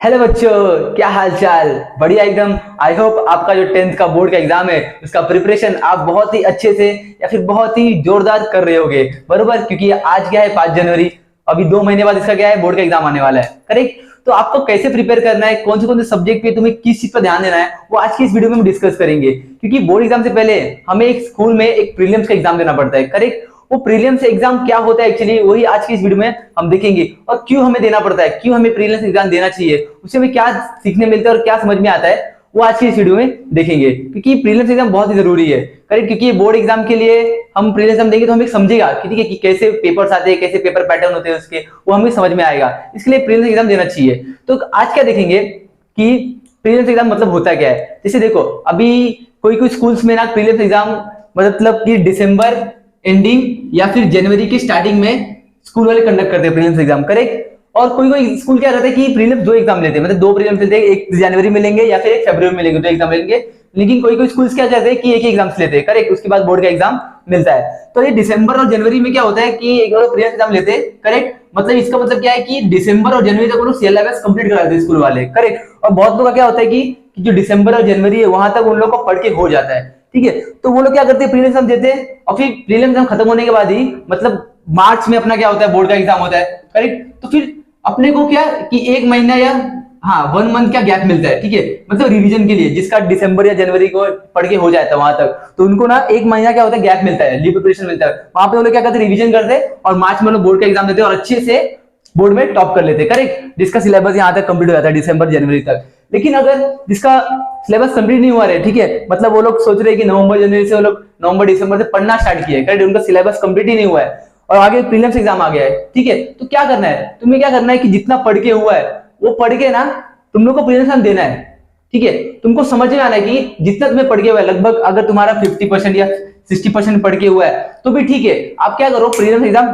Hello बच्चों, क्या हाल चाल। बढ़िया एकदम। आई होप आपका जो टेंथ का बोर्ड का एग्जाम है उसका प्रिपरेशन आप बहुत ही अच्छे से या फिर बहुत ही जोरदार कर रहे होगे, बरोबर। क्योंकि आज क्या है, 5 जनवरी। अभी 2 महीने बाद इसका क्या है, बोर्ड का एग्जाम आने वाला है, करेक्ट। तो आपको कैसे प्रिपेयर करना है, कौन से सब्जेक्ट पे तुम्हें किस चीज पर ध्यान देना है, वो आज की इस वीडियो में हम डिस्कस करेंगे। क्योंकि बोर्ड एग्जाम से पहले हमें एक स्कूल में एक प्रीलिम्स का एग्जाम देना पड़ता है, करेक्ट। वो प्रीलिम्स एग्जाम क्या होता है एक्चुअली, वही आज की इस वीडियो में हम देखेंगे। और क्यों हमें देना पड़ता है, क्यों हमें प्रीलिम्स एग्जाम देना चाहिए, उससे हमें क्या सीखने मिलता है और क्या समझ में आता है, वो आज की इस वीडियो में देखेंगे। क्योंकि प्रीलिम्स एग्जाम बहुत ही जरूरी है, करेक्ट। क्योंकि बोर्ड एग्जाम के लिए हम प्रीलिम्स एग्जाम देंगे तो हमें समझेगा कि ठीक है कि कैसे पेपर्स आते हैं, कैसे पेपर पैटर्न होते हैं उसके, वो हमें समझ में आएगा। इसके लिए प्रीलिम्स एग्जाम देना चाहिए। तो आज क्या देखेंगे कि प्रीलिम्स एग्जाम मतलब होता क्या है। जैसे देखो, अभी कोई कोई स्कूल्स में ना प्रीलिम्स एग्जाम मतलब कि दिसंबर एंडिंग या फिर जनवरी की स्टार्टिंग में स्कूल वाले कंडक्ट करते हैं प्रीलिम्स एग्जाम, करेक्ट। और कोई कोई स्कूल क्या रहता है कि प्रीलिम्स 2 एग्जाम लेते हैं, मतलब 2 प्रीलिम्स लेते हैं, एक जनवरी में लेंगे या फिर एक फरवरी में लेंगे, 2 एग्जाम लेंगे। लेकिन कोई कोई स्कूल्स क्या करते हैं कि एक ही एग्जाम लेते हैं, करेक्ट। उसके बाद बोर्ड का एग्जाम मिलता है। तो ये दिसंबर और जनवरी में क्या होता है कि एक बार प्रीलिम्स एग्जाम लेते हैं, करेक्ट। मतलब इसका मतलब क्या है कि दिसंबर और जनवरी तक वो लोग सिलेबस कंप्लीट करा देते हैं स्कूल वाले, करेक्ट। और बहुत लोग का क्या होता है कि जो दिसंबर और जनवरी है वहां तक उन लोग को पढ़ के हो जाता है, ठीक है। तो वो लोग क्या करते हैं, प्रीलिम्स एग्जाम देते हैं और फिर प्रीलिम्स एग्जाम खत्म होने के बाद ही मतलब मार्च में अपना क्या होता है, बोर्ड का एग्जाम होता है, करेक्ट। तो फिर अपने को क्या कि 1 महीना या 1 मंथ का गैप मिलता है, ठीक है। मतलब रिवीजन के लिए जिसका दिसंबर या जनवरी को पढ़ के हो जाता है वहां तक, तो उनको ना 1 महीना क्या होता है, गैप मिलता है, लीव प्रिपरेशन मिलता है। वहां पे वो लोग क्या करते हैं, रिवीजन करते हैं और मार्च में लोग बोर्ड का एग्जाम देते हैं और अच्छे से बोर्ड में टॉप कर लेते हैं, करेक्ट। जिसका सिलेबस यहाँ तक कंप्लीट हो जाता है दिसंबर जनवरी तक। लेकिन अगर जिसका सिलेबस कंप्लीट नहीं हुआ है, ठीक है, मतलब वो लोग सोच रहे हैं कि नवंबर जनवरी से वो लोग नवंबर दिसंबर से पढ़ना स्टार्ट किए, करेक्ट, उनका सिलेबस कंप्लीट ही नहीं हुआ है और आगे प्रीलिम्स एग्जाम आ गया है, ठीक है। तो क्या करना है, तुम्हें क्या करना है कि जितना पढ़ के हुआ है वो पढ़ के ना तुम लोग को प्रीलिम्स एग्जाम देना है, ठीक है। तुमको समझ में आना है कि जितना तुम्हें पढ़ के हुआ है, लगभग अगर तुम्हारा 50% या 60% पढ़ के हुआ है तो भी ठीक है, आप क्या करो, प्रीलिम्स एग्जाम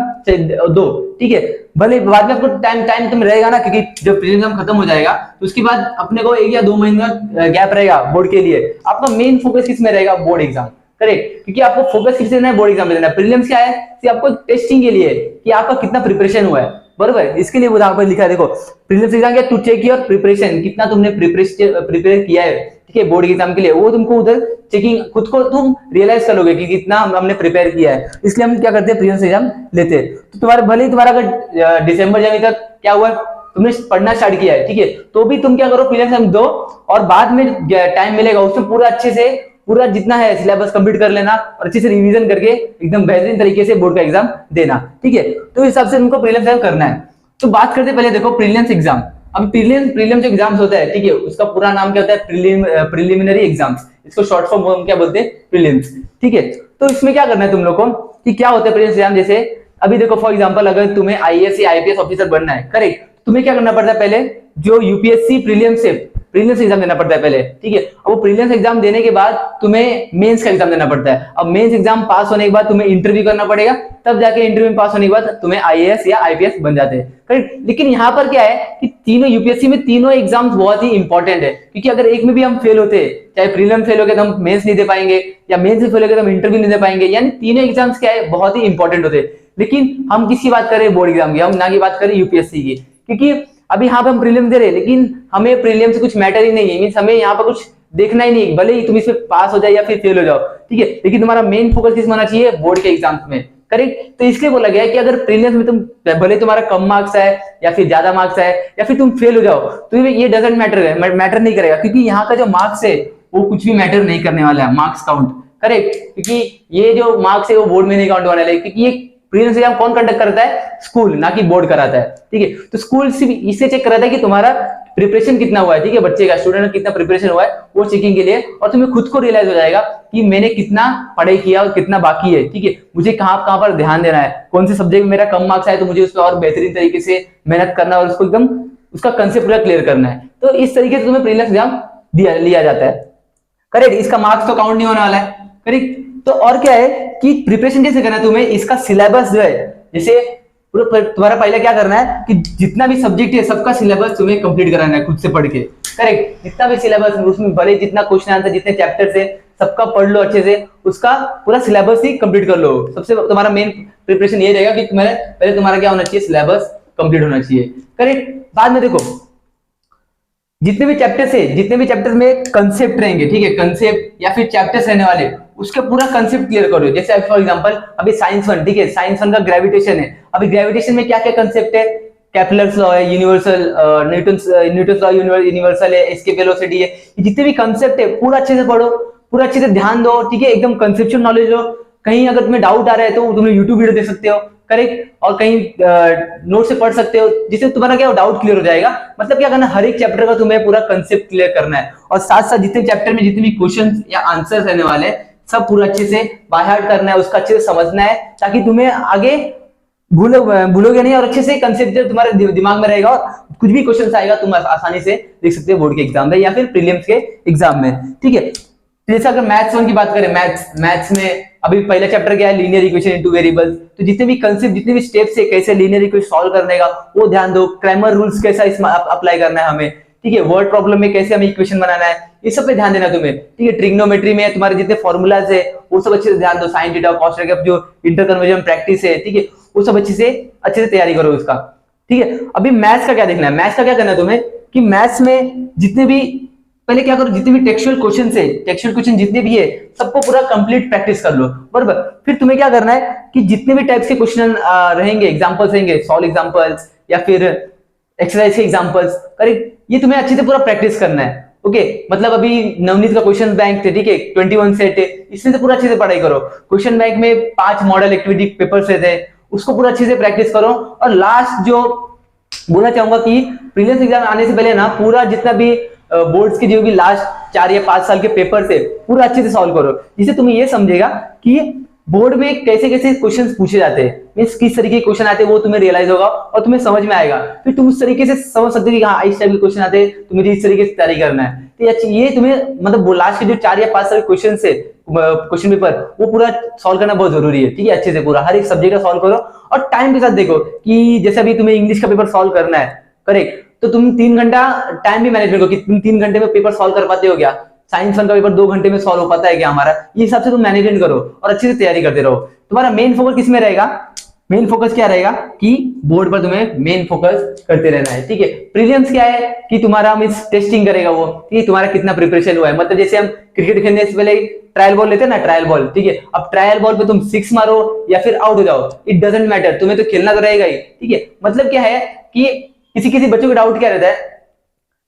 दो, ठीक है। भले बाद में आपको टाइम टाइम तुम रहेगा ना, क्योंकि जब प्रीलिम्स एग्जाम खत्म हो जाएगा तो उसके बाद अपने को 1 या 2 महीने का गैप रहेगा बोर्ड के लिए। आपका मेन फोकस किस में रहेगा, बोर्ड एग्जाम, करेक्ट। क्योंकि आपको फोकस किस देना है, बोर्ड एग्जाम में देना है। प्रीलिम्स क्या है, सिर्फ आपको टेस्टिंग के लिए कि आपका कितना प्रिपरेशन हुआ है, बरोबर। इसके लिए यहाँ पर लिखा है, देखो, प्रीलिम्स एग्जाम क्या, टू चेक योर प्रिपरेशन, कितना तुमने प्रिपेयर किया है, ठीक है, बोर्ड एग्जाम के लिए। वो तुमको उधर चेकिंग, खुद को तुम रियलाइज करोगे कि कितना हमने प्रिपेयर किया है। इसलिए हम क्या करते हैं, प्रीलिम्स एग्जाम लेते हैं। तो तुम्हारे भले ही तुम्हारा अगर दिसंबर जनवरी तक क्या हुआ, तुमने पढ़ना स्टार्ट किया है, ठीक है, तो भी तुम क्या करो, प्रीलिम्स एग्जाम दो और बाद में टाइम मिलेगा उसमें पूरा अच्छे से पूरा जितना है सिलेबस कंप्लीट कर लेना और अच्छे से रिवीजन करके एकदम बेहतरीन तरीके से बोर्ड का एग्जाम देना, ठीक है। तो इस हिसाब से तुमको प्रीलिम्स एग्जाम करना है। तो बात करते पहले, देखो, प्रीलिम्स एग्जाम। अब प्रीलिम्स एग्जाम्स होता है, ठीक है, उसका पूरा नाम क्या होता है, प्रीलिमिनरी एग्जाम्स। इसको शॉर्ट फॉर्म हम क्या बोलते हैं, प्रीलिम्स, ठीक है। तो इसमें क्या करना है तुम लोग को कि क्या होता है प्रीलिम्स एग्जाम। जैसे अभी देखो, फॉर एग्जांपल अगर तुम्हें आईएएस या आईपीएस ऑफिसर बनना है, करेक्ट, तुम्हें क्या करना पड़ता है, पहले जो यूपीएससी प्रीलिम्स एग्जाम देना पड़ता है पहले, ठीक है। अब वो प्रीलिम्स एग्जाम देने के बाद तुम्हें मेंस का एग्जाम देना पड़ता है। अब मेंस एग्जाम पास होने के बाद तुम्हें इंटरव्यू करना पड़ेगा, तब जाके इंटरव्यू में पास होने के बाद तुम्हें आईएएस या आईपीएस बन जाते हैं, करेक्ट। लेकिन यहाँ पर क्या है कि तीनों यूपीएससी में तीनों एग्जाम्स बहुत ही इंपॉर्टेंट है। क्योंकि अगर एक में भी हम फेल होते हैं, चाहे प्रीलिम फेल हो गए तो हम मेंस नहीं दे पाएंगे, या मेंस में फेल हो गए तो हम इंटरव्यू नहीं दे पाएंगे। यानी तीनों एग्जाम्स क्या है, बहुत ही इंपॉर्टेंट होते हैं। लेकिन हम किसकी बात करें, बोर्ड एग्जाम की, हम ना की बात करें यूपीएससी की। क्योंकि अभी यहाँ पे हम प्रीलिम दे रहे हैं, लेकिन हमें प्रीलिम से कुछ मैटर ही नहीं है, मींस हमें यहाँ पर कुछ देखना ही नहीं, भले ही तुम इसमें पास हो जाए या फिर फेल हो जाओ, ठीक है। लेकिन तुम्हारा मेन फोकस किस होना चाहिए, बोर्ड के एग्जाम्स में, करेक्ट। तो इसलिए बोला गया है कि अगर प्रीलिम्स में तुम भले तुम्हारा कम मार्क्स है या फिर ज्यादा मार्क्स है या फिर तुम फेल हो जाओ, तो ये डजेंट मैटर नहीं करेगा। क्योंकि यहाँ का जो मार्क्स है वो कुछ भी मैटर नहीं करने वाला है, मार्क्स काउंट, करेक्ट। क्योंकि ये जो मार्क्स है वो बोर्ड में नहीं काउंट होने वाला है। क्योंकि ये प्रीलिम्स एग्जाम कौन कंडक्ट करता है, स्कूल, ना कि बोर्ड कराता है, ठीक है। तो स्कूल सिर्फ इससे चेक कराता है कि तुम्हारा प्रिपरेशन कितना हुआ है, ठीक है, बच्चे का, स्टूडेंट का कितना प्रिपरेशन हुआ है, वो चेकिंग के लिए। और तुम्हें खुद को रियलाइज हो जाएगा कि मैंने कितना पढ़ाई किया और कितना बाकी है, ठीक है, मुझे कहाँ कहाँ पर ध्यान देना है, कौन से सब्जेक्ट में मेरा कम मार्क्स आए तो मुझे उस पर और बेहतरीन तरीके से मेहनत करना और उसको एकदम उसका कंसेप्ट पूरा क्लियर करना है। तो इस तरीके से तुम्हें प्रीलिम्स एग्जाम लिया जाता है, करेक्ट। इसका मार्क्स तो काउंट नहीं होने वाला है, करेक्ट। तो और क्या है कि प्रिपरेशन कैसे करना है तुम्हें, इसका सिलेबस जो है, जैसे तुम्हारा पहले क्या करना है कि जितना भी सब्जेक्ट है सबका सिलेबस तुम्हें कंप्लीट कराना है खुद से पढ़ के, करेक्ट। जितना भी सिलेबस है उसमें भले जितना क्वेश्चन आंसर, जितने चैप्टर्स है, सबका पढ़ लो अच्छे से, उसका पूरा सिलेबस ही कंप्लीट कर लो। सबसे तुम्हारा मेन प्रिपरेशन ये रहेगा कि पहले तुम्हारा क्या होना चाहिए, सिलेबस कंप्लीट होना चाहिए, करेक्ट। बाद में देखो, जितने भी चैप्टर्स है, जितने भी चैप्टर में कंसेप्ट रहेंगे, ठीक है, कंसेप्ट या फिर चैप्टर्स रहने वाले, उसका पूरा कंसेप्ट क्लियर करो। जैसे फॉर एग्जांपल अभी साइंस वन, ठीक है, साइंस वन का ग्रेविटेशन है। अभी ग्रेविटेशन में क्या क्या कंसेप्ट है, केपलर्स लॉ है, यूनिवर्सल न्यूटन्स लॉ यूनिवर्सल है, एस्केप वेलोसिटी है, जितने भी कंसेप्ट है पूरा अच्छे से पढ़ो, पूरा अच्छे से ध्यान दो, ठीक है, एकदम कंसेप्चुअल नॉलेज हो। कहीं अगर तुम्हें डाउट आ रहा है तो तुम यूट्यूब वीडियो देख सकते हो, करेक्ट, और कहीं नोट से पढ़ सकते हो, जिससे तुम्हारा क्या डाउट क्लियर हो जाएगा। मतलब क्या करना, हर एक चैप्टर का तुम्हें पूरा कंसेप्ट क्लियर करना है, और साथ साथ जितने चैप्टर में जितने भी क्वेश्चंस या आंसर्स रहने वाले हैं सब पूरा अच्छे से बाय हार्ट करना है, उसका अच्छे से समझना है, ताकि तुम्हें आगे भूलोगे नहीं, और अच्छे से कंसेप्ट तुम्हारे दिमाग में रहेगा, और कुछ भी क्वेश्चन आएगा तुम आसानी से देख सकते हो बोर्ड के एग्जाम में या फिर प्रीलिम्स के एग्जाम में, ठीक है। जैसे अगर मैथ्स वन की बात करें, मैथ्स में अभी पहला चैप्टर क्या है, लीनियर इक्वेशन इनटू वेरिएबल्स। तो जितने भी कंसेप्ट, जितने भी स्टेप्स है कैसे लीनियर इक्वेशन सॉल्व करने का, वो ध्यान दो। क्रैमर रूल्स कैसा इसमें अप्लाई करना है हमें, ठीक है, वर्ड प्रॉब्लम में कैसे हमें इक्वेशन बनाना है, ये सब पे ध्यान देना तुम्हें, ठीक है। ट्रिग्नोमेट्री में तुम्हारे जितने फॉर्मूलाज है वो सब अच्छे से ध्यान दो। साइन थीटा कॉस थीटा जो इंटरकन्वर्जन प्रैक्टिस है, ठीक है, वो सब अच्छे से तैयारी करो उसका, ठीक है। अभी मैथ्स का क्या देखना है, मैथ्स का क्या करना है तुम्हें कि मैथ्स में जितने भी, पहले क्या करो, जितने भी टेक्सचुअल क्वेश्चन है, टेक्सचुअल क्वेश्चन जितने भी है सबको पूरा कंप्लीट प्रैक्टिस कर लो, बराबर। फिर तुम्हें क्या करना है कि जितने भी टाइप्स के क्वेश्चन रहेंगे, एग्जांपल्स रहेंगे, सॉल्व एग्जांपल्स या फिर एक्सरसाइज के एग्जांपल्स, करेक्ट, ये तुम्हें अच्छे से पूरा प्रैक्टिस करना है, ओके। मतलब अभी नवनीत का क्वेश्चन बैंक थे, ठीक है, 21 सेट है, इसमें से पूरा अच्छे से पढ़ाई करो। क्वेश्चन बैंक में 5 मॉडल एक्टिविटी पेपर्स रहते हैं, उसको पूरा अच्छे से प्रैक्टिस करो। और लास्ट जो बोलना चाहूंगा कि प्रीलिम्स एग्जाम आने से पहले ना पूरा जितना भी बोर्ड्स के जो भी लास्ट 4 या 5 साल के पेपर से पूरा अच्छे से सॉल्व करो, जिससे तुम्हें ये समझेगा कि बोर्ड में कैसे कैसे क्वेश्चंस पूछे जाते हैं, मींस किस तरीके के क्वेश्चन आते हैं, वो तुम्हें रियलाइज होगा और तुम्हें समझ में आएगा। फिर तुम उस तरीके से समझ सकते हो कि हाँ इस टाइप के क्वेश्चन आते हैं, तुम्हें इस तरीके से तैयारी करना है। तो ये तुम्हें मतलब लास्ट के जो 4 या 5 साल के क्वेश्चन है, क्वेश्चन पेपर, वो पूरा सॉल्व करना बहुत जरूरी है, ठीक है। अच्छे से पूरा हर एक सब्जेक्ट का सॉल्व करो, और टाइम के साथ देखो कि जैसे अभी तुम्हें इंग्लिश का पेपर सॉल्व करना है, करेक्ट, तो तुम 3 घंटा टाइम भी मैनेज करो कि तुम 3 घंटे में पेपर सॉल्व कर पाते हो क्या। साइंस वन का पेपर 2 घंटे में सॉल्व हो पाता है क्या हमारा, ये हिसाब से तुम मैनेजमेंट करो और अच्छे से तैयारी करते रहो। तुम्हारा मेन फोकस किस में रहेगा, मेन फोकस क्या रहेगा कि बोर्ड पर तुम्हें मेन फोकस करते रहना है, ठीक है। प्रीलिम्स क्या है कि तुम्हारा मींस टेस्टिंग करेगा वो, ठीक है, तुम्हारा कितना प्रिपरेशन हुआ है। मतलब जैसे हम क्रिकेट खेलने से पहले ट्रायल बॉल लेते हैं ना, ट्रायल बॉल, ठीक है। अब ट्रायल बॉल पे तुम 6 मारो या फिर आउट हो जाओ, इट डजंट मैटर, तुम्हें तो खेलना तो रहेगा ही, ठीक है। मतलब क्या है कि किसी बच्चों का डाउट क्या रहता है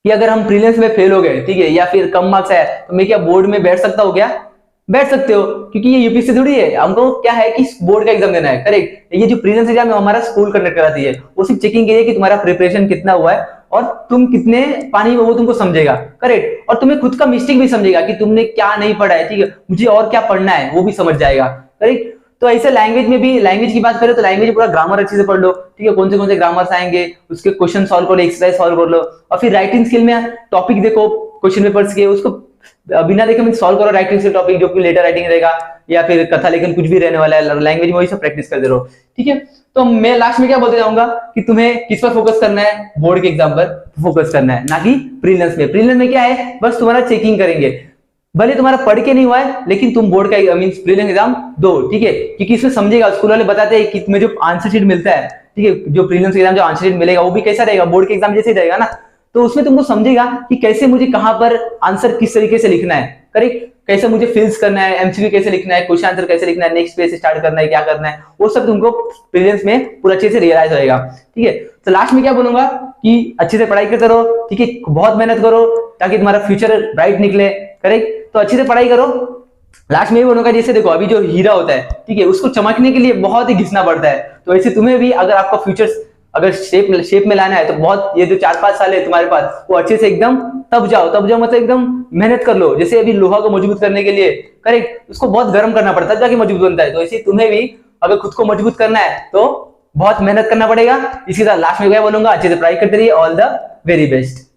कि अगर हम प्रीलिम्स में फेल हो गए, ठीक है, या फिर कम मार्क्स आया, तो मैं क्या बोर्ड में बैठ सकता हूँ क्या, बैठ सकते हो, क्योंकि ये यूपीएससी थोड़ी है, हमको क्या है कि बोर्ड का एग्जाम देना है, करेक्ट। ये जो प्रीलिम्स एग्जाम है हमारा स्कूल कंडक्ट कराती है, वो सिर्फ चेकिंग के लिए कि तुम्हारा प्रिपरेशन कितना हुआ है और तुम कितने पानी में, वो तुमको समझेगा, करेक्ट। और तुम्हें खुद का मिस्टेक भी समझेगा कि तुमने क्या नहीं पढ़ा है, ठीक है, मुझे और क्या पढ़ना है वो भी समझ जाएगा, करेक्ट। तो ऐसे लैंग्वेज में भी, लैंग्वेज की बात करें तो लैंग्वेज पूरा ग्रामर अच्छे से पढ़ लो, ठीक है, कौन से ग्रामर्स आएंगे उसके क्वेश्चन सॉल्व कर लो, एक्सरसाइज सॉल्व कर लो। और फिर राइटिंग स्किल में टॉपिक देखो क्वेश्चन पेपर्स के, उसको बिना देखे मैं सॉल्व करो राइटिंग स्किल टॉपिक, जो कि लेटर राइटिंग रहेगा या फिर कथा लेखन कुछ भी रहने वाला है, लैंग्वेज में वही सब प्रैक्टिस करते रहो, ठीक है। तो मैं लास्ट में क्या बोलते जाऊंगा कि तुम्हें किस पर फोकस करना है, बोर्ड के एग्जाम पर फोकस करना है, ना कि प्रीलिम्स में। प्रीलिम्स में क्या है, बस तुम्हारा चेकिंग करेंगे, भले तुम्हारा पढ़ के नहीं हुआ है लेकिन तुम बोर्ड का मींस प्रीलिम्स एग्जाम दो, ठीक है, क्योंकि इसमें समझेगा, स्कूल वाले बताते हैं कि तुम्हें जो आंसर शीट मिलता है, ठीक है, जो प्रीलिम्स एग्जाम जो आंसर शीट मिलेगा वो भी कैसा रहेगा, बोर्ड के एग्जाम जैसे ही रहेगा ना। तो उसमें तुमको समझेगा कि कैसे मुझे कहां पर आंसर किस तरीके से लिखना है, करेक्ट, कैसे मुझे फिल्स करना है, एमसीक्यू कैसे लिखना है, क्वेश्चन आंसर कैसे लिखना है, नेक्स्ट पेज से स्टार्ट करना है, क्या करना है, वो सब तुमको प्रीलिम्स में पूरा अच्छे से रियलाइज होएगा, ठीक है। तो लास्ट में क्या बोलूंगा कि अच्छे से पढ़ाई करते रहो, ठीक है, बहुत मेहनत करो ताकि तुम्हारा फ्यूचर ब्राइट निकले, करेक्ट। तो अच्छे से पढ़ाई करो। लास्ट में ये बोलूंगा, जैसे देखो अभी जो हीरा होता है, ठीक है, उसको चमकने के लिए बहुत ही घिसना पड़ता है, तो ऐसे तुम्हें भी अगर आपका फ्यूचर अगर शेप में लाना है तो बहुत, ये जो 4-5 साल है तुम्हारे पास, वो अच्छे से एकदम तब जाओ मतलब एकदम मेहनत कर लो। जैसे अभी लोहा को मजबूत करने के लिए, करेक्ट, उसको बहुत गर्म करना पड़ता है ताकि मजबूत बनता है, तो ऐसे तुम्हें भी अगर खुद को मजबूत करना है तो बहुत मेहनत करना पड़ेगा। इसी तरह लास्ट में क्या बोलूंगा, अच्छे से पढ़ाई करते रहिए, ऑल द वेरी बेस्ट।